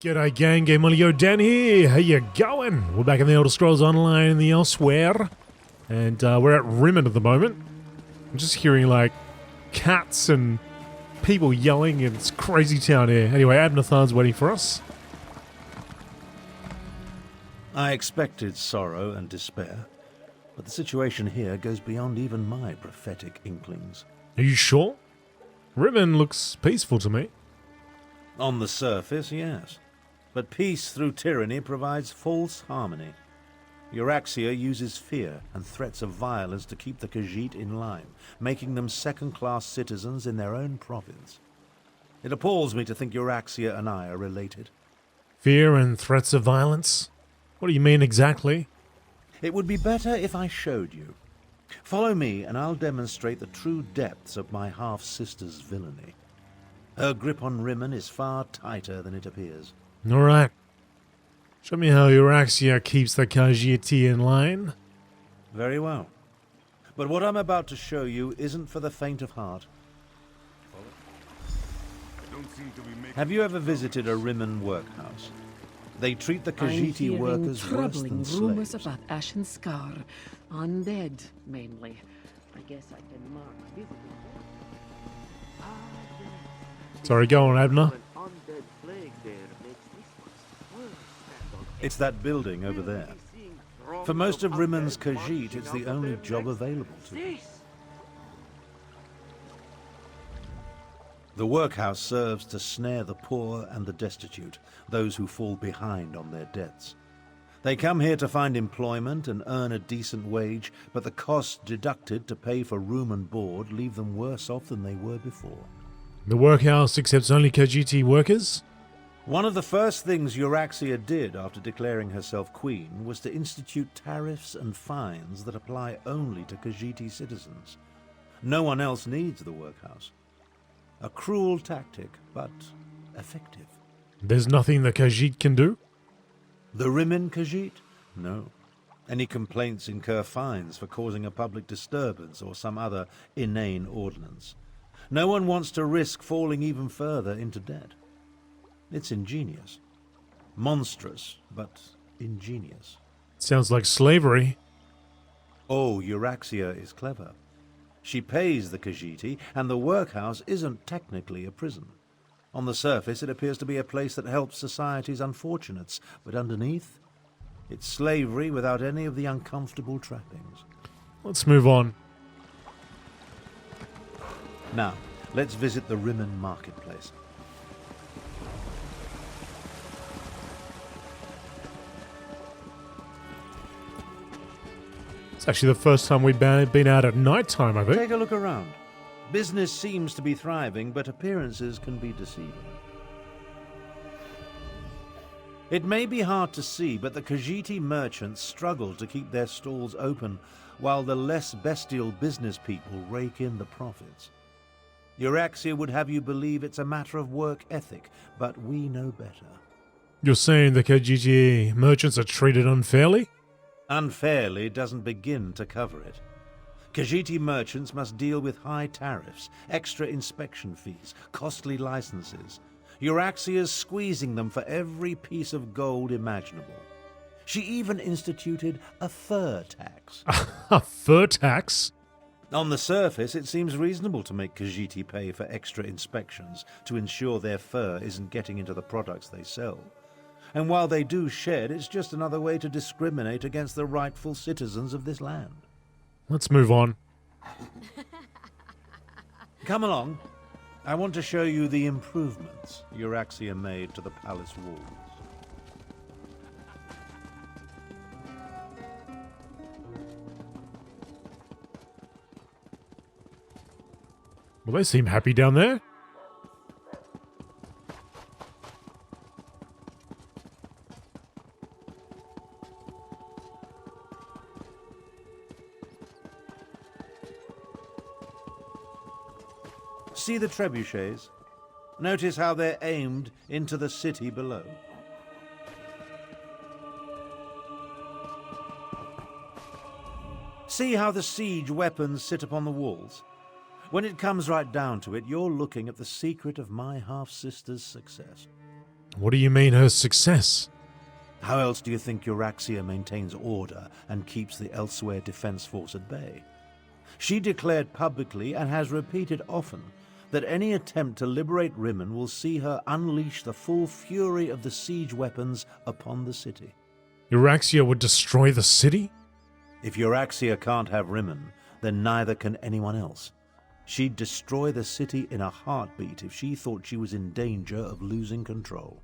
G'day gang, GameolioDan here, how you going? We're back in the Elder Scrolls Online in the Elsweyr, and we're at Rimmen at the moment. I'm just hearing like cats and people yelling, and it's crazy town here. Anyway, Abnathar's waiting for us. I expected sorrow and despair, but the situation here goes beyond even my prophetic inklings. Are you sure? Rimmen looks peaceful to me. On the surface, yes. But peace through tyranny provides false harmony. Euraxia uses fear and threats of violence to keep the Khajiiti in line, making them second-class citizens in their own province. It appalls me to think Euraxia and I are related. Fear and threats of violence? What do you mean exactly? It would be better if I showed you. Follow me and I'll demonstrate the true depths of my half-sister's villainy. Her grip on Rimmen is far tighter than it appears. Alright. Show me how Euraxia keeps the Khajiiti in line. Very well. But what I'm about to show you isn't for the faint of heart. Have you ever visited a Rimmen workhouse? They treat the Khajiiti workers worse than slaves. Rumors about Ashen Scar. Undead, mainly. I guess I can mark visitors. Sorry, go on, Abner. It's that building over there. For most of Rimmen's Khajiiti, it's the only job available to them. The workhouse serves to snare the poor and the destitute, those who fall behind on their debts. They come here to find employment and earn a decent wage, but the costs deducted to pay for room and board leave them worse off than they were before. The workhouse accepts only Khajiiti workers? One of the first things Euraxia did after declaring herself queen was to institute tariffs and fines that apply only to Khajiiti citizens. No one else needs the workhouse. A cruel tactic, but effective. There's nothing the Khajiit can do? The Rimmen Khajiit? No. Any complaints incur fines for causing a public disturbance or some other inane ordinance. No one wants to risk falling even further into debt. It's ingenious. Monstrous, but ingenious. Sounds like slavery. Oh, Euraxia is clever. She pays the Khajiiti, and the workhouse isn't technically a prison. On the surface, it appears to be a place that helps society's unfortunates, but underneath, it's slavery without any of the uncomfortable trappings. Let's move on. Now, let's visit the Rimmen marketplace. It's actually the first time we've been out at night time, I think. Take a look around. Business seems to be thriving, but appearances can be deceiving. It may be hard to see, but the Khajiiti merchants struggle to keep their stalls open, while the less bestial business people rake in the profits. Euraxia would have you believe it's a matter of work ethic, but we know better. You're saying the Khajiiti merchants are treated unfairly? Unfairly doesn't begin to cover it. Khajiiti merchants must deal with high tariffs, extra inspection fees, costly licenses. Euraxia's squeezing them for every piece of gold imaginable. She even instituted a fur tax. A fur tax? On the surface, it seems reasonable to make Khajiiti pay for extra inspections to ensure their fur isn't getting into the products they sell. And while they do shed, it's just another way to discriminate against the rightful citizens of this land. Let's move on. Come along. I want to show you the improvements Euraxia made to the palace walls. Well, they seem happy down there. See the trebuchets? Notice how they're aimed into the city below. See how the siege weapons sit upon the walls? When it comes right down to it, you're looking at the secret of my half-sister's success. What do you mean her success? How else do you think Euraxia maintains order and keeps the Elsweyr Defense Force at bay? She declared publicly, and has repeated often, that any attempt to liberate Rimmon will see her unleash the full fury of the siege weapons upon the city. Euraxia would destroy the city? If Euraxia can't have Rimmon, then neither can anyone else. She'd destroy the city in a heartbeat if she thought she was in danger of losing control.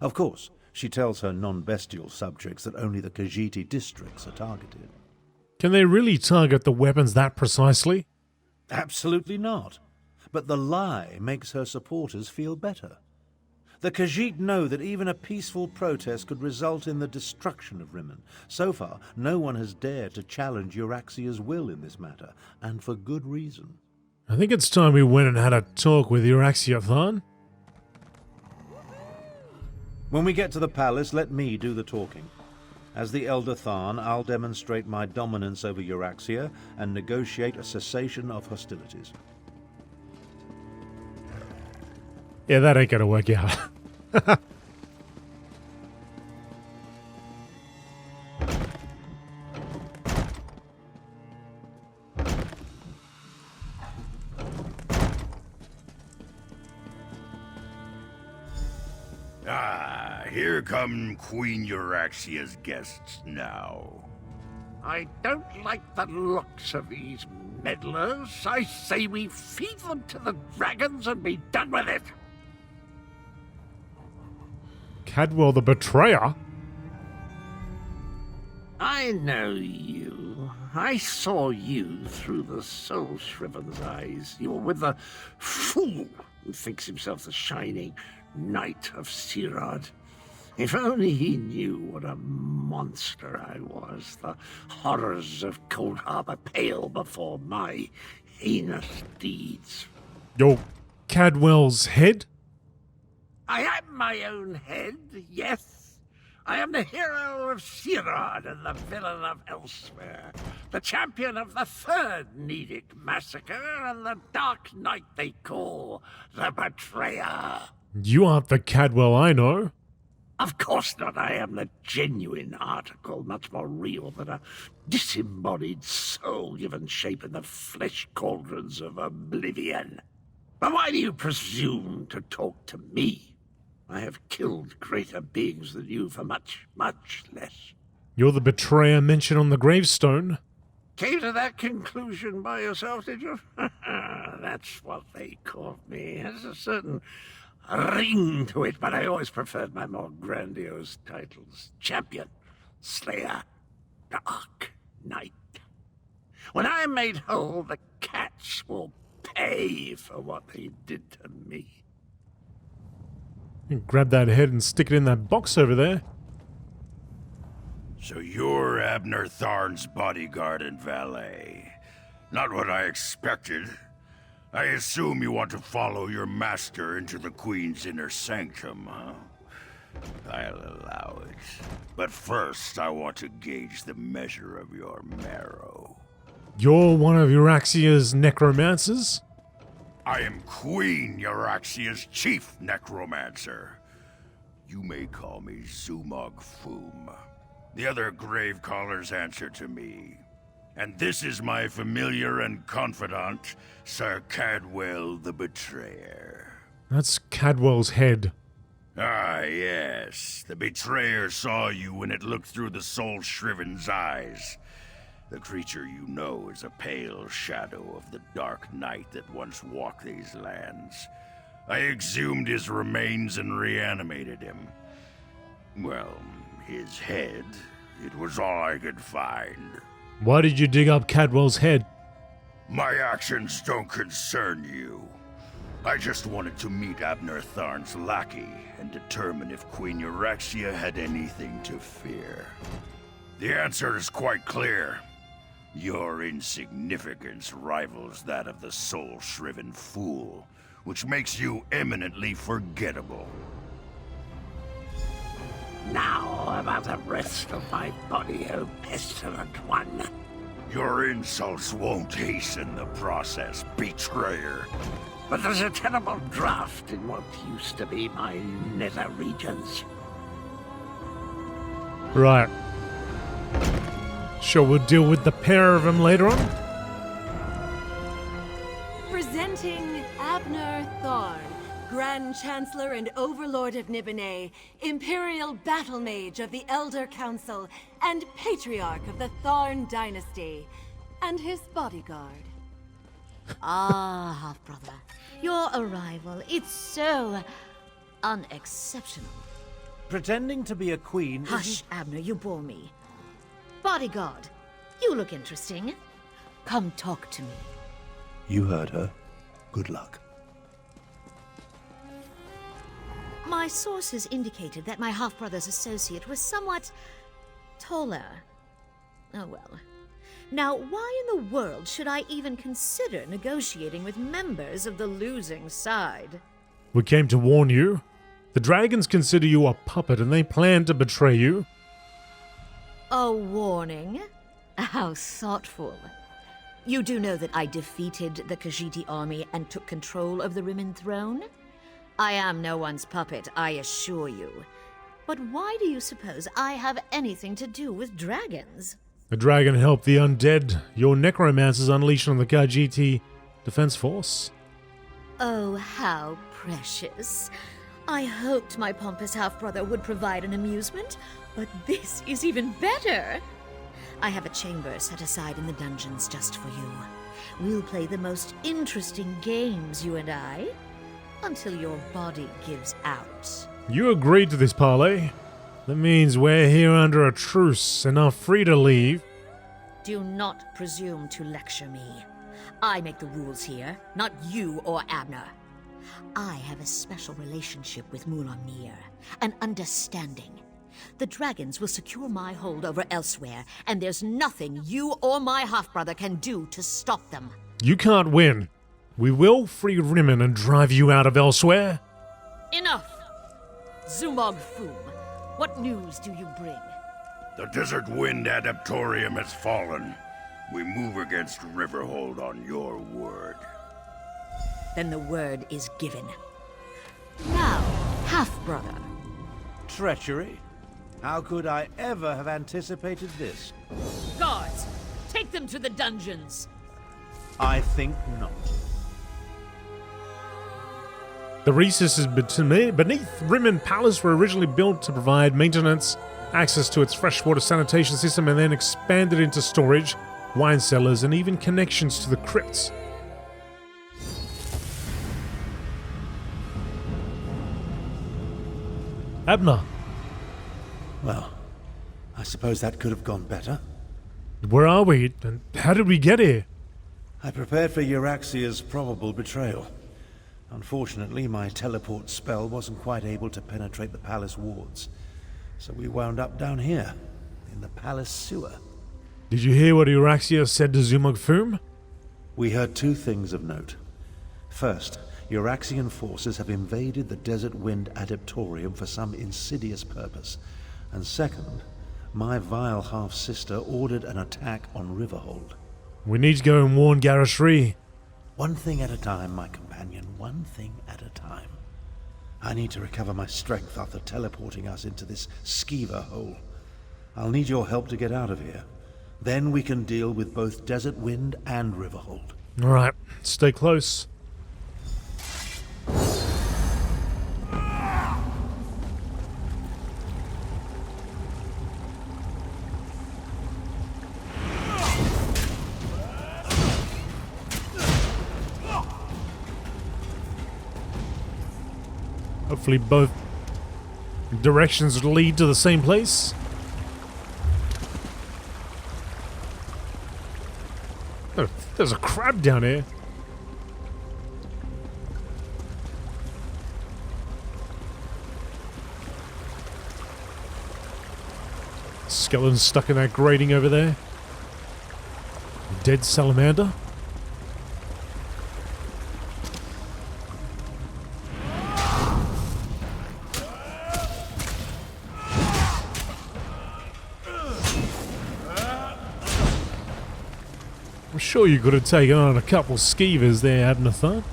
Of course, she tells her non-bestial subjects that only the Khajiiti districts are targeted. Can they really target the weapons that precisely? Absolutely not. But the lie makes her supporters feel better. The Khajiit know that even a peaceful protest could result in the destruction of Rimmon. So far, no one has dared to challenge Euraxia's will in this matter, and for good reason. I think it's time we went and had a talk with Euraxia Tharn. When we get to the palace, let me do the talking. As the Elder Tharn, I'll demonstrate my dominance over Euraxia and negotiate a cessation of hostilities. Yeah, that ain't gonna work out. Here come Queen Euraxia's guests now. I don't like the looks of these meddlers. I say we feed them to the dragons and be done with it. Cadwell the Betrayer? I know you. I saw you through the soul-shriven's eyes. You were with the fool who thinks himself the shining knight of Sirad. If only he knew what a monster I was. The horrors of Cold Harbor pale before my heinous deeds. You're Cadwell's head? I am my own head, yes. I am the hero of Sirad and the villain of Elsweyr, the champion of the Third Nedic Massacre and the dark knight they call the Betrayer. You aren't the Cadwell I know. Of course not. I am the genuine article, much more real than a disembodied soul given shape in the flesh cauldrons of oblivion. But why do you presume to talk to me? I have killed greater beings than you for much, much less. You're the betrayer mentioned on the gravestone. Came to that conclusion by yourself, did you? That's what they called me. It has a certain ring to it, but I always preferred my more grandiose titles. Champion, Slayer, Dark Knight. When I am made whole, the cats will pay for what they did to me. You grab that head and stick it in that box over there. So you're Abner Tharn's bodyguard and valet. Not what I expected. I assume you want to follow your master into the Queen's inner sanctum, huh? I'll allow it. But first, I want to gauge the measure of your marrow. You're one of Euraxia's necromancers? I am Queen Euraxia's chief necromancer. You may call me Zumog Foom. The other Gravecallers answer to me. And this is my familiar and confidant, Sir Cadwell the Betrayer. That's Cadwell's head. Ah, yes. The Betrayer saw you when it looked through the soul-shriven's eyes. The creature you know is a pale shadow of the dark knight that once walked these lands. I exhumed his remains and reanimated him. Well, his head, it was all I could find. Why did you dig up Cadwell's head? My actions don't concern you. I just wanted to meet Abner Tharn's lackey and determine if Queen Euraxia had anything to fear. The answer is quite clear. Your insignificance rivals that of the soul-shriven fool, which makes you eminently forgettable. Now about the rest of my body, O pestilent one. Your insults won't hasten the process, betrayer. but there's a terrible draft in what used to be my nether regions. Right. Sure, we'll deal with the pair of them later on. Presenting Abner Tharn, Grand Chancellor and Overlord of Nibene, Imperial Battle Mage of the Elder Council, and Patriarch of the Tharn Dynasty, and his bodyguard. Ah, half-brother. Your arrival, it's so unexceptional. Pretending to be a queen Hush, Abner, you bore me. Bodyguard, you look interesting. Come talk to me. You heard her. Good luck. My sources indicated that my half-brother's associate was somewhat taller. Oh well. Now, why in the world should I even consider negotiating with members of the losing side? We came to warn you. The dragons consider you a puppet and they plan to betray you. A warning? How thoughtful. You do know that I defeated the Khajiiti army and took control of the Rimmon throne? I am no one's puppet, I assure you. But why do you suppose I have anything to do with dragons? The dragon helped the undead. Your necromancers unleashed on the Khajiiti Defense Force. Oh, how precious. I hoped my pompous half-brother would provide an amusement, but this is even better. I have a chamber set aside in the dungeons just for you. We'll play the most interesting games, you and I, until your body gives out. You agreed to this parley. That means we're here under a truce and are free to leave. Do not presume to lecture me. I make the rules here, not you or Abner. I have a special relationship with Mulamnir, an understanding. The dragons will secure my hold over Elsweyr, and there's nothing you or my half-brother can do to stop them. You can't win. We will free Rimmon and drive you out of Elsweyr. Enough! Zumog Foom, what news do you bring? The Desert Wind Adaptorium has fallen. We move against Riverhold on your word. Then the word is given. Now, half-brother. Treachery? How could I ever have anticipated this? Guards, take them to the dungeons. I think not. The recesses beneath Rimmon Palace were originally built to provide maintenance, access to its freshwater sanitation system, and then expanded into storage, wine cellars, and even connections to the crypts. Abner, Well, I suppose that could have gone better. where are we, and how did we get here? I prepared for Euraxia's probable betrayal. Unfortunately, my teleport spell wasn't quite able to penetrate the palace wards, so we wound up down here, in the palace sewer. Did you hear what Euraxia said to Zumog Foom? We heard two things of note. First, Euraxian forces have invaded the Desert Wind Adaptorium for some insidious purpose. And second, my vile half-sister ordered an attack on Riverhold. We need to go and warn Garishri. One thing at a time, my companion, one thing at a time. I need to recover my strength after teleporting us into this skeever hole. I'll need your help to get out of here. Then we can deal with both Desert Wind and Riverhold. Alright, stay close. Hopefully both directions lead to the same place. Oh, there's a crab down here. Skeleton stuck in that grating over there. Dead salamander. I'm sure you could have taken on a couple skeevers there, Abner Thun.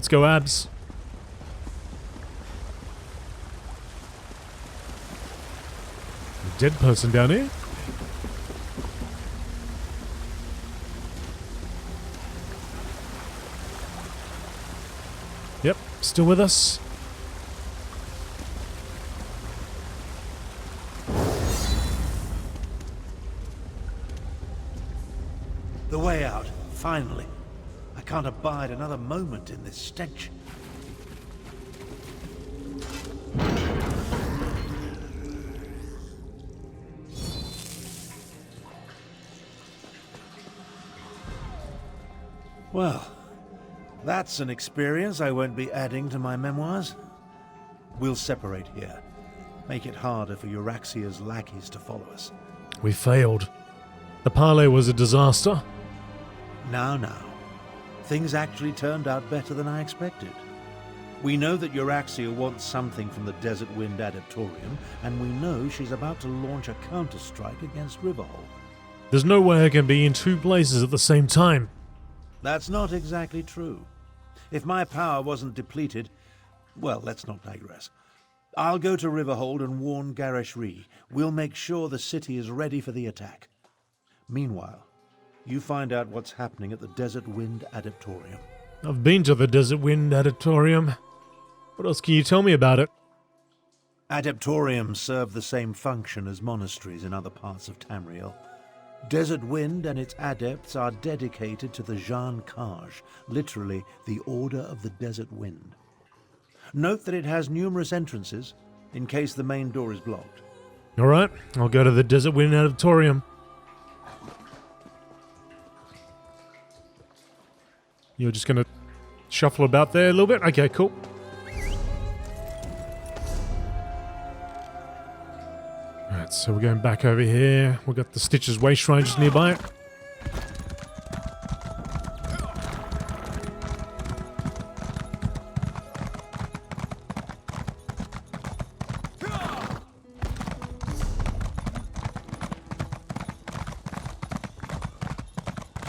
Let's go, Abs. A dead person down here. Yep, still with us. The way out, finally. I can't abide another moment in this stench. Well, that's an experience I won't be adding to my memoirs. We'll separate here. Make it harder for Euraxia's lackeys to follow us. We failed. The parley was a disaster. Now. Things actually turned out better than I expected. We know that Euraxia wants something from the Desert Wind Adeptorium, and we know she's about to launch a counter-strike against Riverhold. There's no way I can be in two places at the same time. That's not exactly true. If my power wasn't depleted, well, let's not digress. I'll go to Riverhold and warn Garishri. We'll make sure the city is ready for the attack. Meanwhile, you find out what's happening at the Desert Wind Adeptorium. I've been to the Desert Wind Adeptorium. What else can you tell me about it? Adeptoriums serve the same function as monasteries in other parts of Tamriel. Desert Wind and its adepts are dedicated to the Jan Kaj, literally the Order of the Desert Wind. Note that it has numerous entrances, in case the main door is blocked. Alright, I'll go to the Desert Wind Auditorium. You're just gonna shuffle about there a little bit? Okay, cool. Alright, so we're going back over here. We've got the Stitches Waste Shrine just nearby it.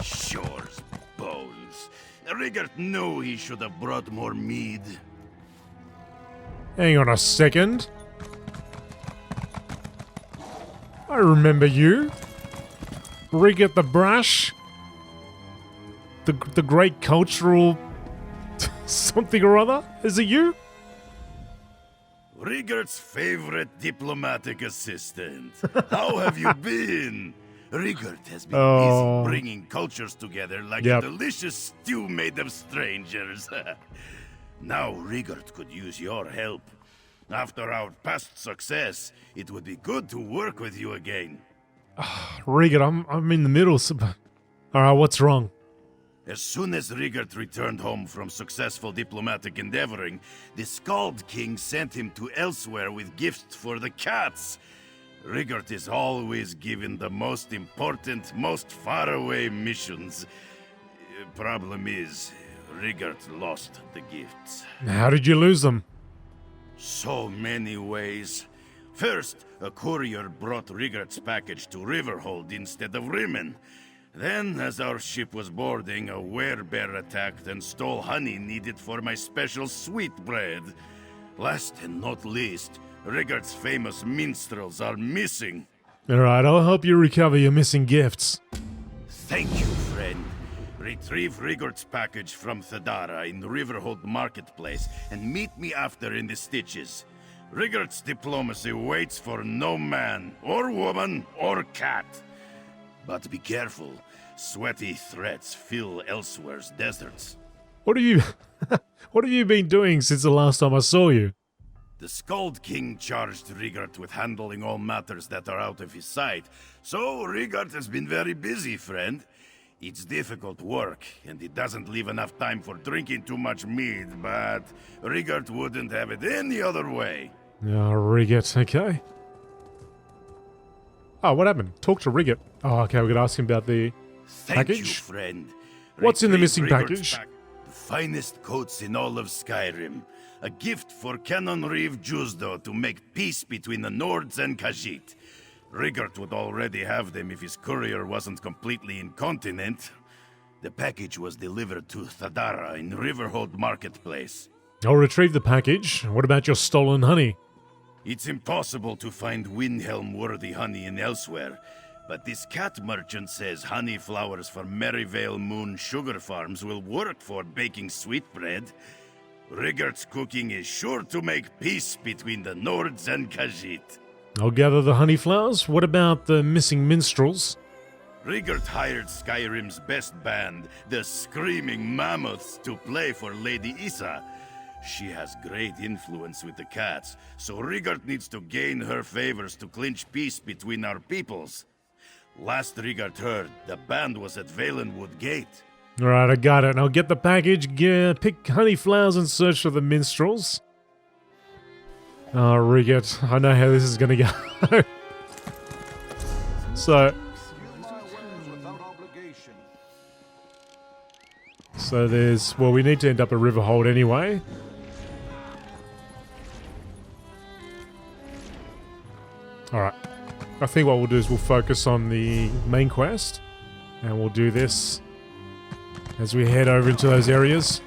Shore's bones. Rigert knew he should have brought more mead. Hang on a second. I remember you. Rigert the Brash. The great cultural something or other. Is it you? Rigert's favorite diplomatic assistant. How have you been? Rigert has been busy bringing cultures together like a delicious stew made of strangers. Now Rigert could use your help. After our past success, it would be good to work with you again. Rigert, I'm in the middle. Alright, what's wrong? As soon as Rigert returned home from successful diplomatic endeavoring, the Skald King sent him to Elsweyr with gifts for the cats. Rigert is always given the most important, most faraway missions. Problem is, Rigert lost the gifts. How did you lose them? So many ways. First, a courier brought Rigert's package to Riverhold instead of Rimmen. Then, as our ship was boarding, a werebear attacked and stole honey needed for my special sweetbread. Last and not least, Rigert's famous minstrels are missing. Alright, I'll help you recover your missing gifts. Thank you, friend. Retrieve Rigert's package from Thadara in Riverhold Marketplace and meet me after in the Stitches. Rigert's diplomacy waits for no man, or woman, or cat. But be careful. Sweaty threats fill Elsweyr's deserts. What have you been doing since the last time I saw you? The Skald King charged Rigert with handling all matters that are out of his sight, so Rigert has been very busy, friend. It's difficult work, and it doesn't leave enough time for drinking too much mead, but Rigert wouldn't have it any other way. Oh, Rigert, okay. Oh, what happened? Talk to Rigert. Oh, okay, we're gonna ask him about the package. Thank you, friend. What's in the missing Rigert's package? The finest coats in all of Skyrim. A gift for Canon Reeve Jusdo to make peace between the Nords and Khajiit. Rigert would already have them if his courier wasn't completely incontinent. The package was delivered to Thadara in Riverhold Marketplace. I'll retrieve the package. What about your stolen honey? It's impossible to find Windhelm-worthy honey in Elsweyr, but this cat merchant says honey flowers for Merryvale Moon Sugar Farms will work for baking sweetbread. Rigart's cooking is sure to make peace between the Nords and Khajiit. I'll gather the honey flowers. What about the missing minstrels? Rigart hired Skyrim's best band, the Screaming Mammoths, to play for Lady Issa. She has great influence with the cats, so Rigart needs to gain her favors to clinch peace between our peoples. Last Rigart heard, the band was at Valenwood Gate. Alright, I got it. I'll get the package, pick honey flowers and search for the minstrels. Oh, Rigart, I know how this is gonna go. So there's... Well, we need to end up at Riverhold anyway. Alright. I think what we'll do is we'll focus on the main quest. And we'll do this as we head over into those areas.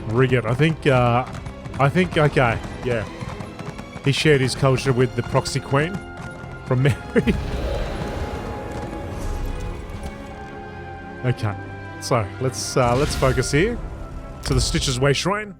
Rigart, I think, okay, yeah. He shared his culture with the proxy queen from Mary. Okay, so let's focus here to the Stitcher's Way Shrine.